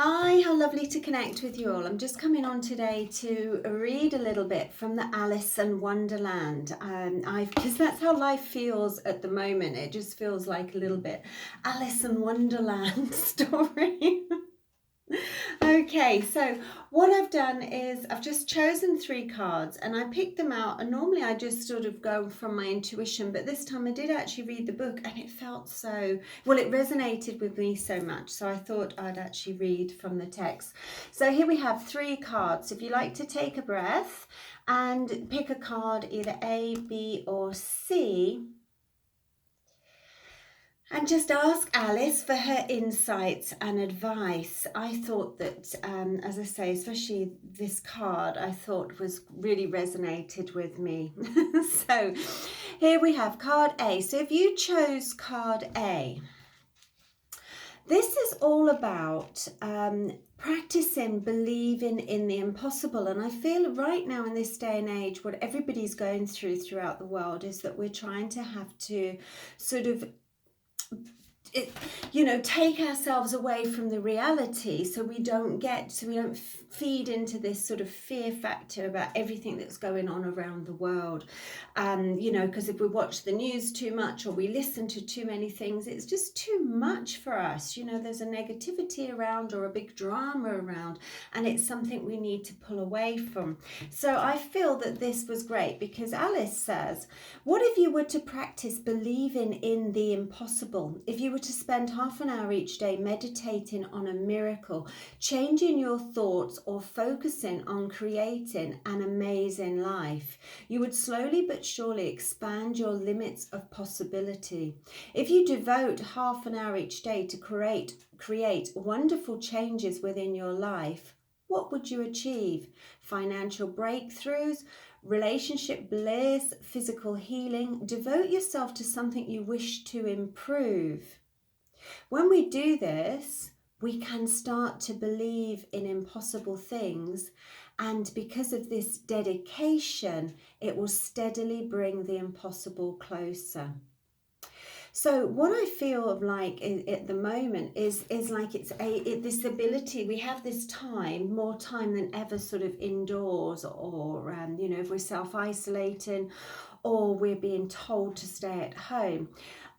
Hi, how lovely to connect with you all. I'm just coming on today to read a little bit from the Alice in Wonderland. Because that's how life feels at the moment. It just feels like a little bit Alice in Wonderland story. Okay, so what I've done is I've just chosen 3 cards and I picked them out, and normally I just sort of go from my intuition, but this time I did actually read the book and it felt so, well, it resonated with me so much, so I thought I'd actually read from the text. So here we have 3 cards. If you like to take a breath and pick a card, either A, B or C, and just ask Alice for her insights and advice. I thought that, as I say, especially this card, I thought was really resonated with me. So here we have card A. So if you chose card A, this is all about practicing believing in the impossible. And I feel right now in this day and age, what everybody's going throughout the world is that we're trying to have to sort of take ourselves away from the reality, so we don't feed into this sort of fear factor about everything that's going on around the world. Because if we watch the news too much or we listen to too many things, it's just too much for us. There's a negativity around or a big drama around, and it's something we need to pull away from. So I feel that this was great because Alice says, what if you were to practice believing in the impossible? If you were to spend half an hour each day meditating on a miracle, changing your thoughts, or focusing on creating an amazing life, you would slowly but surely expand your limits of possibility. If you devote half an hour each day to create wonderful changes within your life, what would you achieve? Financial breakthroughs, relationship bliss, physical healing. Devote yourself to something you wish to improve. When we do this, we can start to believe in impossible things, and because of this dedication, it will steadily bring the impossible closer. So what I feel of like at the moment is like it's this ability. We have this time, more time than ever, sort of indoors, or if we're self-isolating, or we're being told to stay at home,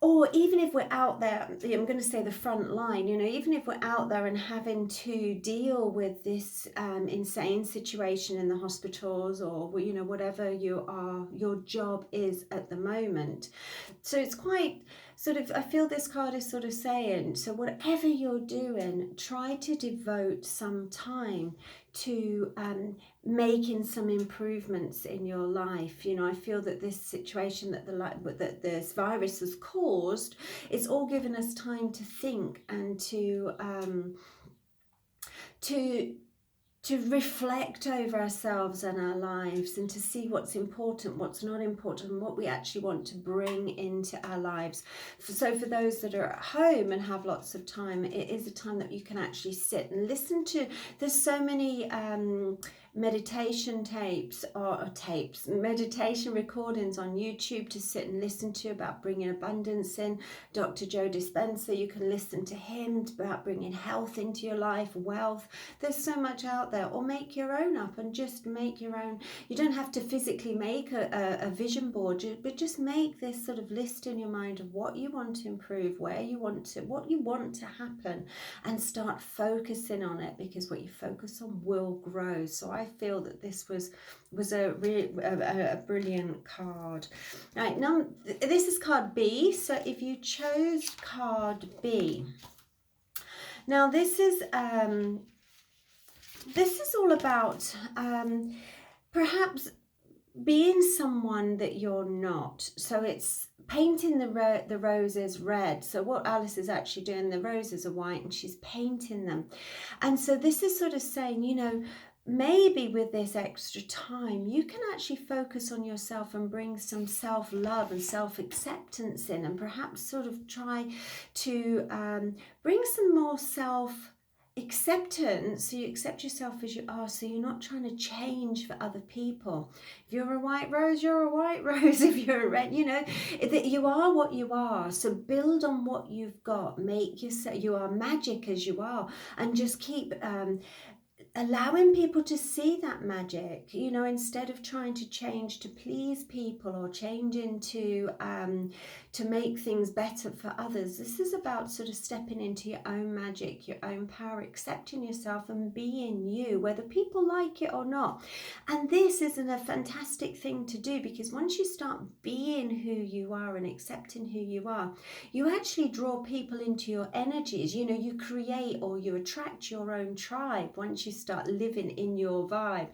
or even if we're out there, I'm going to say the front line, even if we're out there and having to deal with this insane situation in the hospitals, or whatever your job is at the moment. So it's quite sort of, I feel this card is sort of saying, so whatever you're doing, try to devote some time to making some improvements in your life. I feel that this situation that this virus has caused, it's all given us time to think and to reflect over ourselves and our lives, and to see what's important, what's not important, and what we actually want to bring into our lives. So for those that are at home and have lots of time, it is a time that you can actually sit and listen to. There's so many meditation meditation recordings on YouTube to sit and listen to about bringing abundance in. Dr. Joe Dispenza, you can listen to him about bringing health into your life, wealth. There's so much out there. Or make your own up and just make your own. You don't have to physically make a vision board, but just make this sort of list in your mind of what you want to improve, what you want to happen, and start focusing on it, because what you focus on will grow. So I feel that this was a brilliant card. Right, now this is card B. So if you chose card B, now this is all about perhaps being someone that you're not. So it's painting the roses red. So what Alice is actually doing, the roses are white and she's painting them. And so this is sort of saying, maybe with this extra time, you can actually focus on yourself and bring some self-love and self-acceptance in, and perhaps sort of try to bring some more acceptance, so you accept yourself as you are, so you're not trying to change for other people. If you're a white rose, you're a white rose. If you're a red, that you are what you are. So build on what you've got. Make yourself, you are magic as you are, and just keep allowing people to see that magic, instead of trying to change to please people or change into to make things better for others. This is about sort of stepping into your own magic, your own power, accepting yourself and being you, whether people like it or not. And this isn't a fantastic thing to do, because once you start being who you are and accepting who you are, you actually draw people into your energies. You create or you attract your own tribe once you start living in your vibe,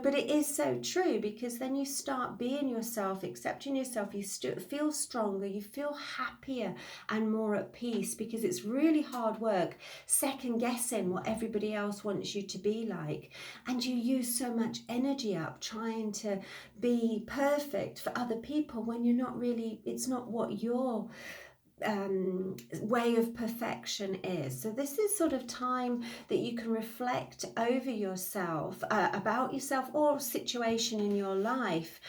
but it is so true, because then you start being yourself, accepting yourself, you feel stronger, you feel happier and more at peace, because it's really hard work second guessing what everybody else wants you to be like, and you use so much energy up trying to be perfect for other people when you're not really, it's not what you're way of perfection is. So this is sort of time that you can reflect over yourself, about yourself or situation in your life,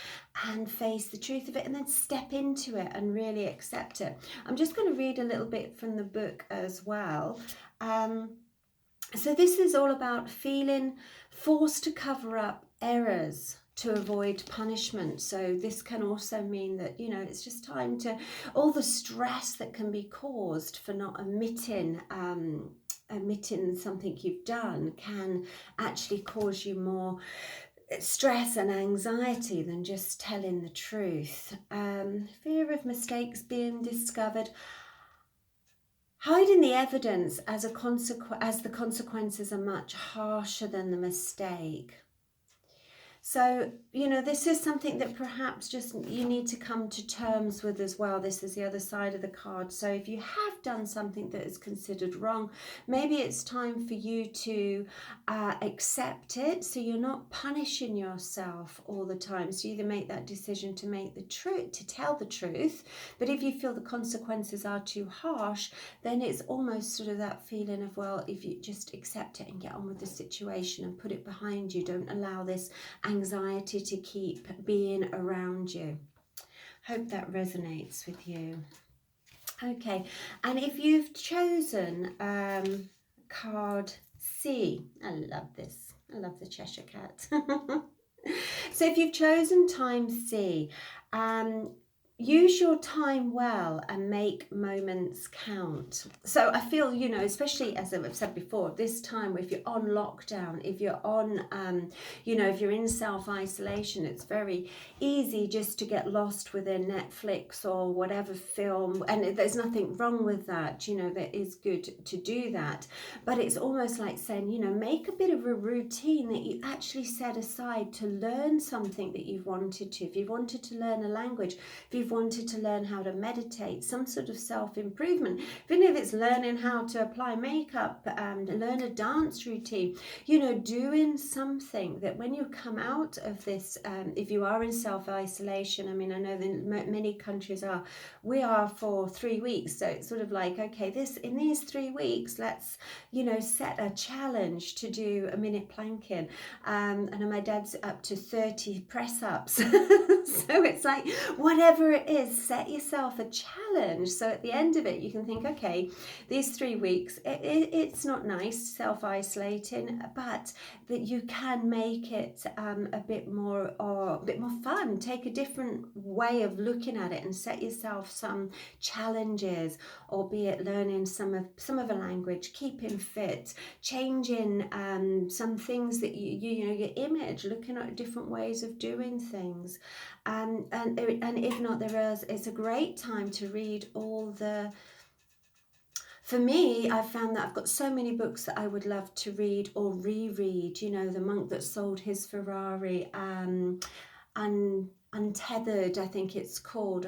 and face the truth of it, and then step into it and really accept it. I'm just going to read a little bit from the book as well. So this is all about feeling forced to cover up errors to avoid punishment. So this can also mean that, it's just time to, all the stress that can be caused for not admitting something you've done can actually cause you more stress and anxiety than just telling the truth. Fear of mistakes being discovered. Hiding the evidence as the consequences are much harsher than the mistake. So, this is something that perhaps just you need to come to terms with as well. This is the other side of the card. So if you have done something that is considered wrong, maybe it's time for you to accept it, so you're not punishing yourself all the time. So you either make that decision to tell the truth, but if you feel the consequences are too harsh, then it's almost sort of that feeling of, well, if you just accept it and get on with the situation and put it behind you, don't allow this anxiety to keep being around you. Hope that resonates with you. Okay, and if you've chosen card C, I love this. I love the Cheshire Cat. So if you've chosen time C, use your time well and make moments count. So I feel, especially as I've said before, this time, if you're on lockdown, if you're on, if you're in self-isolation, it's very easy just to get lost within Netflix or whatever film. And there's nothing wrong with that. That is good to do that. But it's almost like saying, make a bit of a routine that you actually set aside to learn something that you've wanted to. If you've wanted to learn a language, if you've wanted to learn how to meditate, some sort of self-improvement, even if it's learning how to apply makeup and learn a dance routine, doing something that when you come out of this, if you are in self-isolation, I mean, I know that many countries are, we are for 3 weeks, so it's sort of like, okay, in these 3 weeks, let's, set a challenge to do a minute planking. And my dad's up to 30 press-ups. So it's like, whatever it is, set yourself a challenge. So at the end of it, you can think, okay, these 3 weeks, it's not nice self-isolating, but that you can make it a bit more fun. Take a different way of looking at it and set yourself some challenges, albeit learning some of a language, keeping fit, changing some things that your image, looking at different ways of doing things. And if not, it's a great time to read all the, for me, I've found that I've got so many books that I would love to read or reread, The Monk That Sold His Ferrari, and untethered, I think it's called.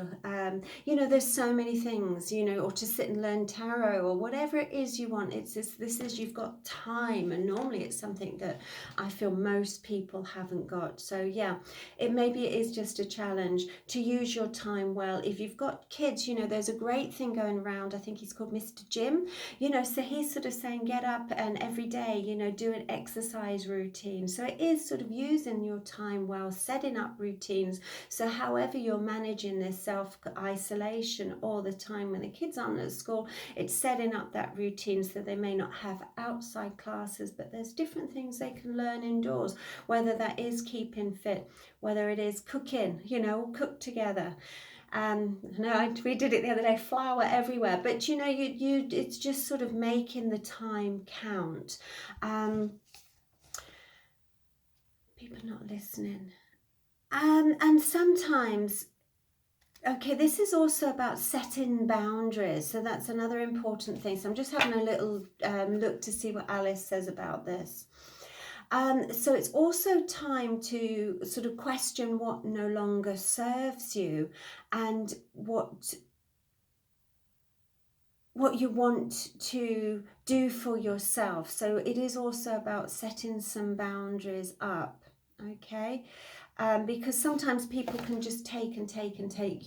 You know, there's so many things, you know, or to sit and learn tarot or whatever it is you want. It's this is, you've got time, and normally it's something that I feel most people haven't got. So yeah, maybe it is just a challenge to use your time well. If you've got kids, you know, there's a great thing going around. I think he's called Mr. Jim, you know, so he's sort of saying get up and every day, you know, do an exercise routine. So it is sort of using your time well, setting up routines. So however you're managing this self-isolation all the time when the kids aren't at school, it's setting up that routine so they may not have outside classes, but there's different things they can learn indoors, whether that is keeping fit, whether it is cooking, you know, cook together. No, we did it the other day, flour everywhere, but you know, it's just sort of making the time count. People not listening. And sometimes, okay, this is also about setting boundaries. So that's another important thing. So I'm just having a little look to see what Alice says about this. So it's also time to sort of question what no longer serves you and what you want to do for yourself. So it is also about setting some boundaries up, okay? Because sometimes people can just take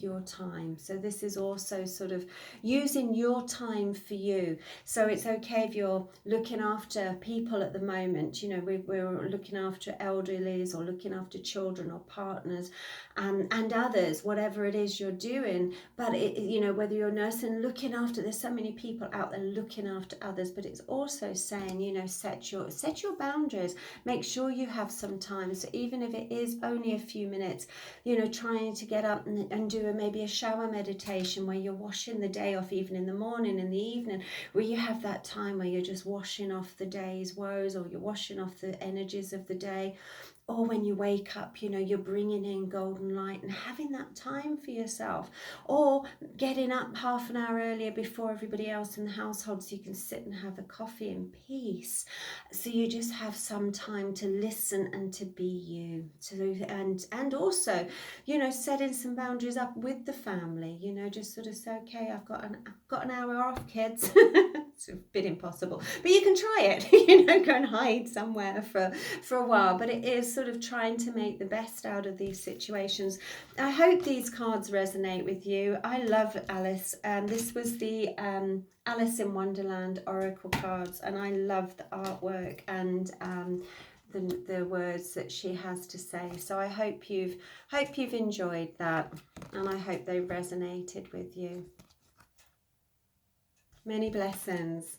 your time. So this is also sort of using your time for you. So it's okay if you're looking after people at the moment, you know, we're looking after elderlies or looking after children or partners and others, whatever it is you're doing. But, you know, whether you're nursing, looking after, there's so many people out there looking after others, but it's also saying, you know, set your boundaries, make sure you have some time. So even if it is only a few minutes, you know, trying to get up and do maybe a shower meditation where you're washing the day off, even in the morning, in the evening, where you have that time where you're just washing off the day's woes, or you're washing off the energies of the day. Or when you wake up, you know, you're bringing in golden light and having that time for yourself. Or getting up half an hour earlier before everybody else in the household so you can sit and have a coffee in peace. So you just have some time to listen and to be you. And also, you know, setting some boundaries up with the family, you know, just sort of say, okay, I've got an hour off, kids. It's a bit impossible, but you can try it, you know, go and hide somewhere for a while. But it is sort of trying to make the best out of these situations. I hope these cards resonate with you. I love Alice. This was the Alice in Wonderland Oracle cards, and I love the artwork and the words that she has to say. So I hope you've enjoyed that, and I hope they resonated with you. Many blessings.